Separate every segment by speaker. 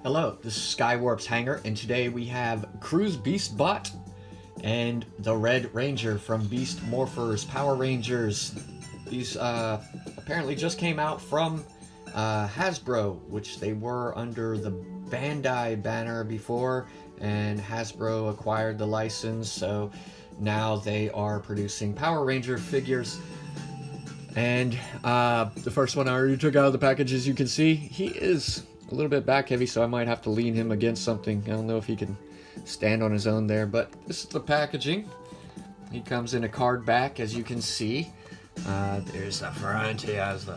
Speaker 1: Hello, this is Skywarp's Hangar, and today we have Crew's Beastbot and the Red Ranger from Beast Morphers Power Rangers. These apparently just came out from Hasbro, which they were under the Bandai banner before, and Hasbro acquired the license, so now they are producing Power Ranger figures. And the first one I already took out of the package, as you can see. He is a little bit back heavy, so I might have to lean him against something. I don't know if he can stand on his own there, but this is the packaging. He comes in a card back, as you can see. There's the front. He has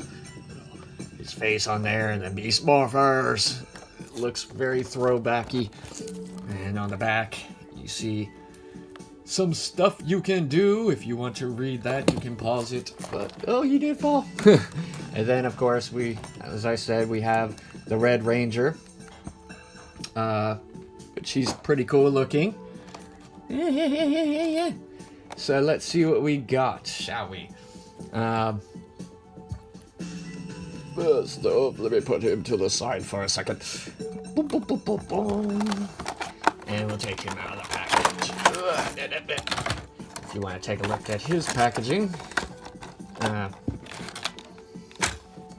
Speaker 1: his face on there, and the Beast Morphers. It looks very throwbacky. And on the back, you see some stuff you can do. If you want to read that, you can pause it. But oh, he did fall. And then, of course, as I said, we have the Red Ranger, which he's pretty cool looking. Yeah. So let's see what we got, shall we? First off, let me put him to the side for a second. Boom, boom, boom, boom, boom. And we'll take him out of the package. If you want to take a look at his packaging, there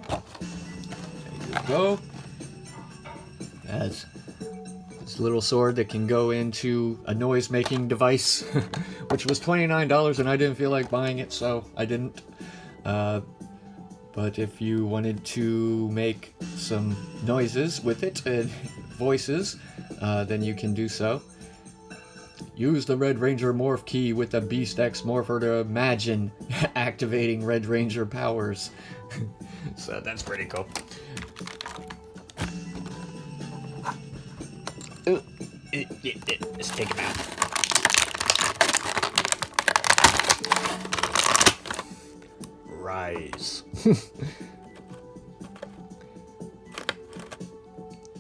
Speaker 1: you go. Has this little sword that can go into a noise-making device, which was $29, and I didn't feel like buying it, so I didn't. But if you wanted to make some noises with it and voices, then you can do so. Use the Red Ranger Morph key with the Beast X Morpher to imagine activating Red Ranger powers. So that's pretty cool. Ooh, let's take him out. Rise.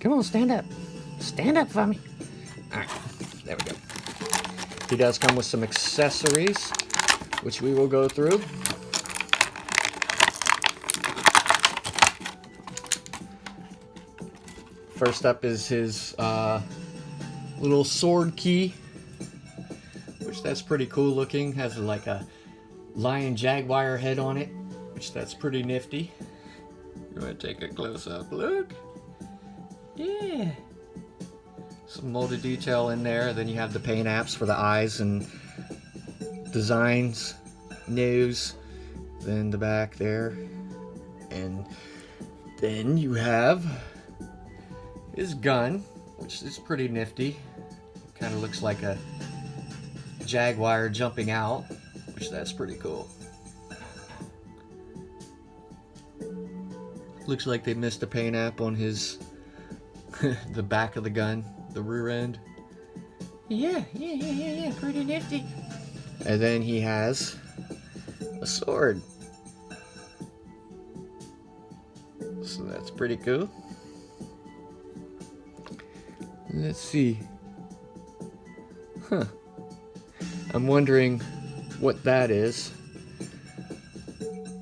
Speaker 1: Come on, stand up. Stand up for me. Alright, there we go. He does come with some accessories, which we will go through. First up is his little sword key, which that's pretty cool looking. Has like a lion jaguar head on it, which that's pretty nifty. You want to take a close-up look? Yeah. Some molded detail in there. Then you have the paint apps for the eyes and designs, nose, then the back there. And then you have his gun, which is pretty nifty. Kind of looks like a jaguar jumping out, which that's pretty cool. Looks like they missed a paint app on his the back of the gun, the rear end. Yeah, pretty nifty. And then he has a sword. So that's pretty cool. Let's see. I'm wondering what that is,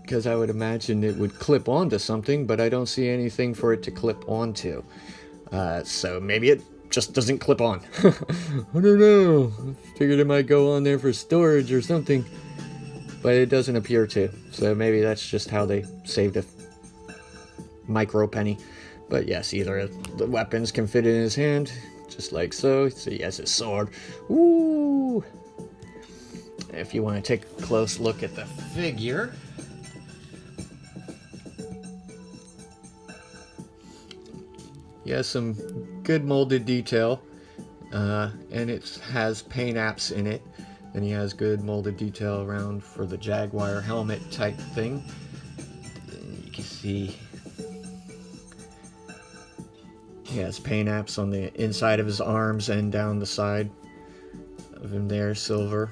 Speaker 1: because I would imagine it would clip onto something, but I don't see anything for it to clip onto. So maybe it just doesn't clip on. I don't know. I figured it might go on there for storage or something, but it doesn't appear to. So maybe that's just how they saved a micro penny. But yes, either the weapons can fit in his hand, just like so. So he has his sword. Woo! If you want to take a close look at the figure, he has some good molded detail, and it has paint apps in it. And he has good molded detail around for the Jaguar helmet type thing. And you can see he has paint apps on the inside of his arms and down the side of him there, silver.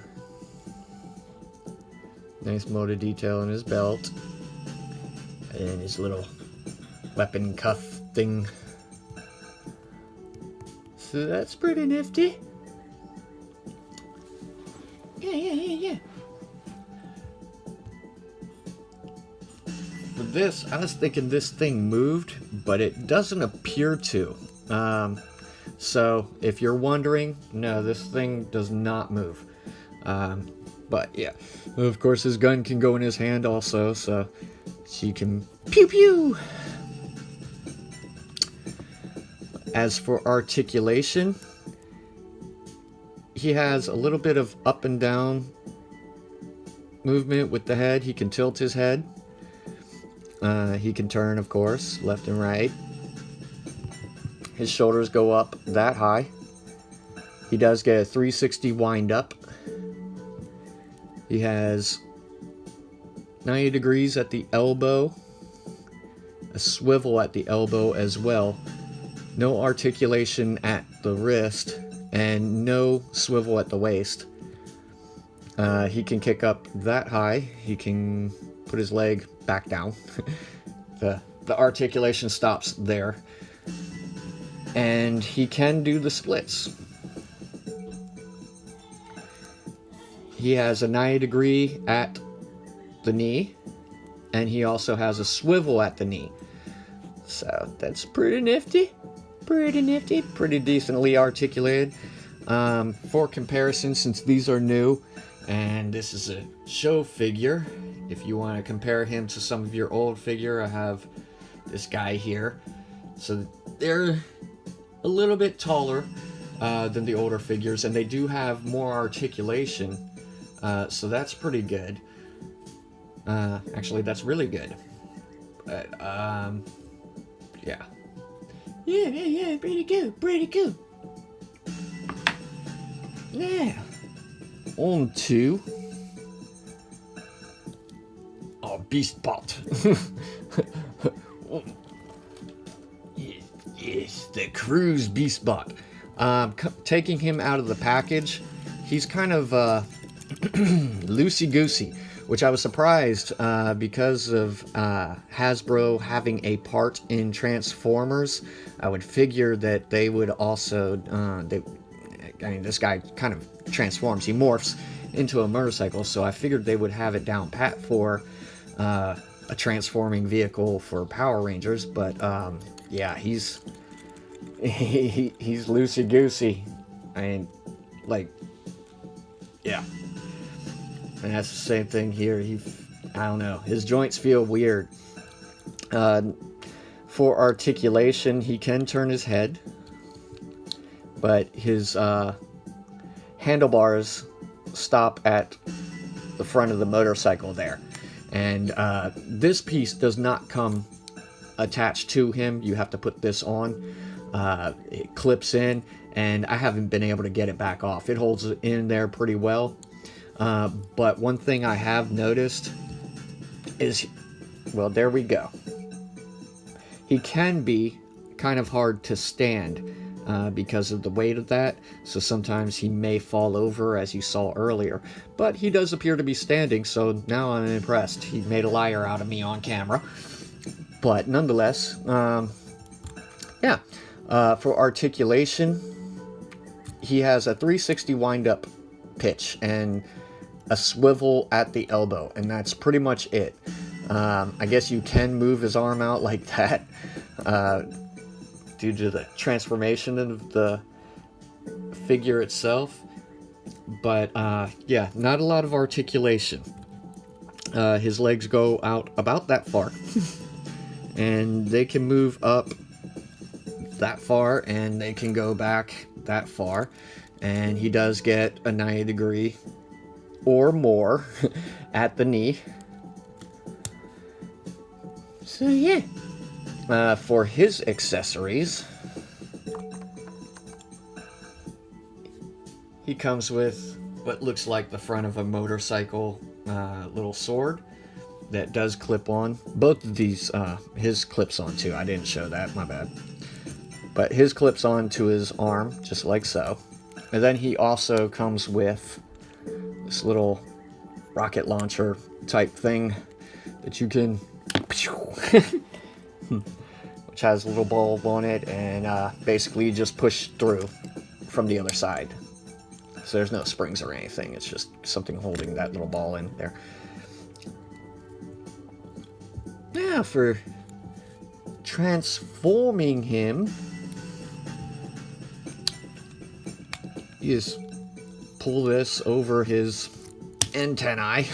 Speaker 1: Nice molded detail in his belt. And his little weapon cuff thing. So that's pretty nifty. Yeah. For this, I was thinking this thing moved, but it doesn't appear to. So if you're wondering, no, this thing does not move. But yeah, of course his gun can go in his hand also, so she can pew pew. As for articulation, he has a little bit of up and down movement with the head. He can tilt his head. He can turn, of course, left and right. His shoulders go up that high. He does get a 360 wind up. He has 90 degrees at the elbow, a swivel at the elbow as well. No articulation at the wrist, and no swivel at the waist. He can kick up that high. He can put his leg back down. The articulation stops there. And he can do the splits. He has a 90 degree at the knee, and he also has a swivel at the knee. So that's pretty nifty. Pretty nifty. Pretty decently articulated. For comparison, since these are new, and this is a show figure, if you want to compare him to some of your old figure, I have this guy here. So they're a little bit taller than the older figures, and they do have more articulation. So that's pretty good. Actually, that's really good. But, yeah. Yeah, pretty good. Yeah. On to our Beastbot. Yes, the Cruise Beastbot. Taking him out of the package, he's kind of loosey-goosey, which I was surprised because of Hasbro having a part in Transformers. I would figure that they would also, this guy kind of transforms, he morphs into a motorcycle, so I figured they would have it down pat for a transforming vehicle for Power Rangers, but yeah, he's loosey-goosey. I mean, like, yeah. And that's the same thing here. I don't know. His joints feel weird. For articulation, he can turn his head, but his handlebars stop at the front of the motorcycle there. And this piece does not come attached to him. You have to put this on. It clips in, and I haven't been able to get it back off. It holds it in there pretty well. But one thing I have noticed is, well, there we go. He can be kind of hard to stand because of the weight of that, so sometimes he may fall over, as you saw earlier. But he does appear to be standing, so now I'm impressed. He made a liar out of me on camera. But nonetheless, yeah. For articulation, he has a 360 wind-up pitch and a swivel at the elbow, and that's pretty much it. I guess you can move his arm out like that due to the transformation of the figure itself. But yeah, not a lot of articulation. His legs go out about that far. And they can move up that far, and they can go back that far. And he does get a 90 degree or more at the knee. So yeah. For his accessories, he comes with what looks like the front of a motorcycle little sword that does clip on. Both of these, his clips on too. I didn't show that, my bad. But his clips on to his arm, just like so. And then he also comes with this little rocket launcher type thing that you can, which has a little bulb on it, and basically you just push through from the other side. So there's no springs or anything. It's just something holding that little ball in there. Now for transforming him, you just pull this over his antennae,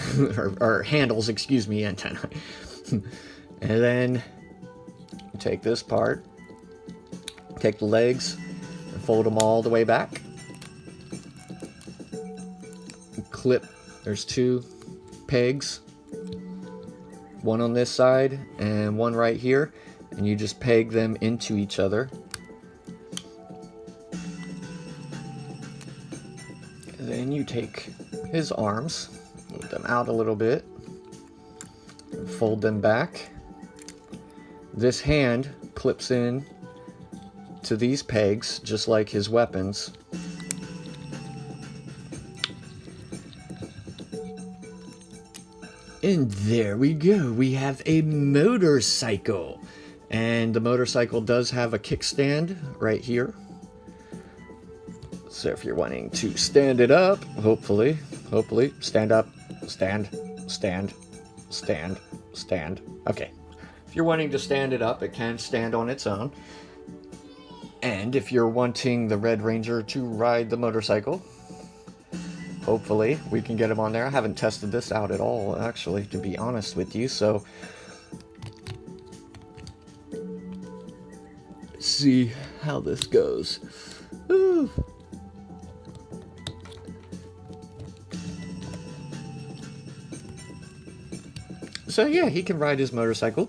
Speaker 1: or handles, excuse me, antennae. And then you take this part, take the legs, and fold them all the way back. Clip, there's 2 pegs, one on this side and one right here, and you just peg them into each other. And then you take his arms, move them out a little bit, and fold them back. This hand clips in to these pegs just like his weapons. And there we go, we have a motorcycle. And the motorcycle does have a kickstand right here. So if you're wanting to stand it up, hopefully, stand up, stand. Okay. If you're wanting to stand it up, it can stand on its own. And if you're wanting the Red Ranger to ride the motorcycle, hopefully we can get him on there. I haven't tested this out at all, actually, to be honest with you, so let's see how this goes. Ooh. So yeah, he can ride his motorcycle.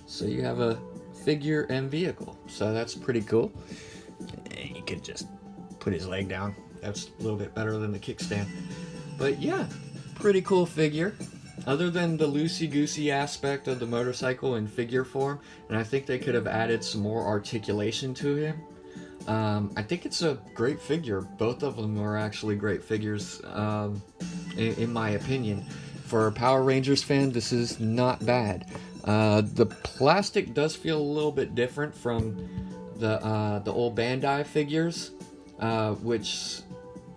Speaker 1: So you have a figure and vehicle, so that's pretty cool. And you can just put his leg down. That's a little bit better than the kickstand. But yeah, pretty cool figure. Other than the loosey-goosey aspect of the motorcycle in figure form, and I think they could have added some more articulation to him. I think it's a great figure. Both of them are actually great figures, in my opinion. For a Power Rangers fan, this is not bad. The plastic does feel a little bit different from the old Bandai figures, which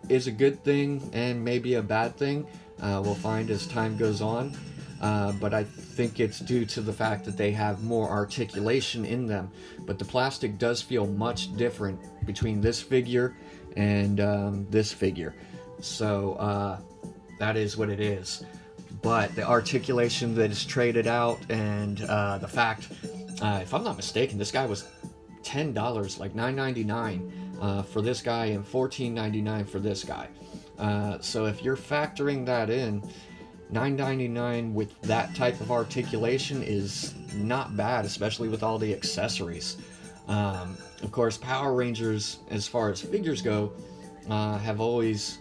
Speaker 1: is a good thing and maybe a bad thing. We'll find as time goes on, but I think it's due to the fact that they have more articulation in them. But the plastic does feel much different between this figure and this figure, so that is what it is. But the articulation that is traded out, and the fact, if I'm not mistaken, this guy was $10, like $9.99 for this guy and $14.99 for this guy. So if you're factoring that in, $9.99 with that type of articulation is not bad, especially with all the accessories. Of course, Power Rangers, as far as figures go, have always,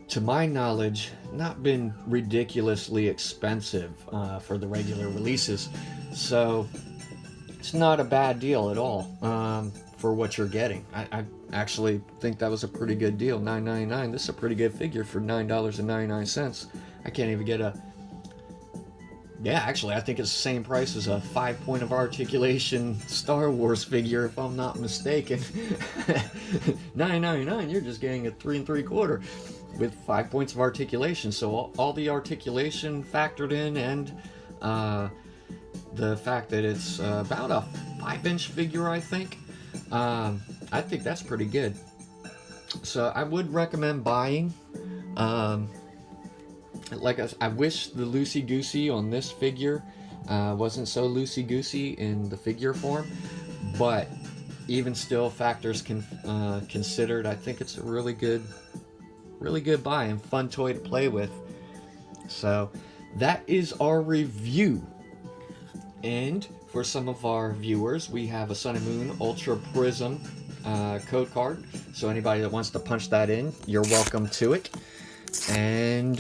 Speaker 1: to my knowledge, not been ridiculously expensive for the regular releases. So it's not a bad deal at all for what you're getting. I actually think that was a pretty good deal. $9.99. This is a pretty good figure for $9.99. I can't even get a... Yeah, actually, I think it's the same price as a 5-point of articulation Star Wars figure, if I'm not mistaken. $9.99, you're just getting a 3 3/4 with 5 points of articulation. So all the articulation factored in, and the fact that it's about a 5-inch figure, I think. I think that's pretty good. So I would recommend buying. Like I wish the loosey-goosey on this figure wasn't so loosey-goosey in the figure form, but even still, factors considered, I think it's a really good buy and fun toy to play with. So that is our review. And for some of our viewers, we have a Sun and Moon Ultra Prism code card. So anybody that wants to punch that in, you're welcome to it. And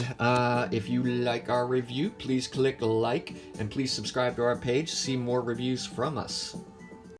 Speaker 1: if you like our review, please click like, and please subscribe to our page to see more reviews from us.